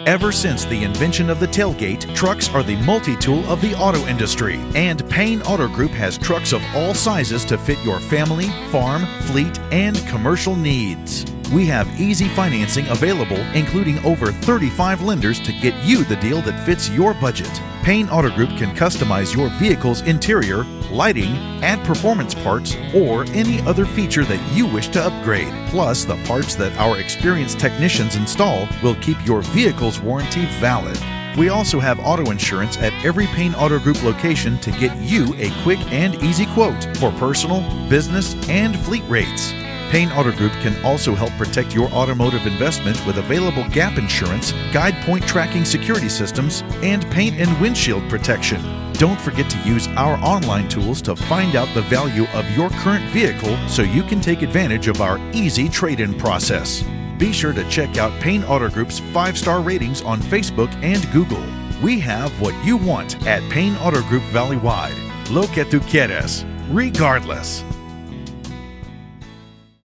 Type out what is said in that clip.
Ever since the invention of the tailgate, trucks are the multi-tool of the auto industry, and Payne Auto Group has trucks of all sizes to fit your family, farm, fleet, and commercial needs. We have easy financing available, including over 35 lenders to get you the deal that fits your budget. Payne Auto Group can customize your vehicle's interior, lighting, add performance parts, or any other feature that you wish to upgrade. Plus, the parts that our experienced technicians install will keep your vehicle's warranty valid. We also have auto insurance at every Payne Auto Group location to get you a quick and easy quote for personal, business, and fleet rates. Payne Auto Group can also help protect your automotive investment with available gap insurance, guide point tracking security systems, and paint and windshield protection. Don't forget to use our online tools to find out the value of your current vehicle so you can take advantage of our easy trade-in process. Be sure to check out Payne Auto Group's 5-star ratings on Facebook and Google. We have what you want at Payne Auto Group Valley-wide. Lo que tú quieres, regardless.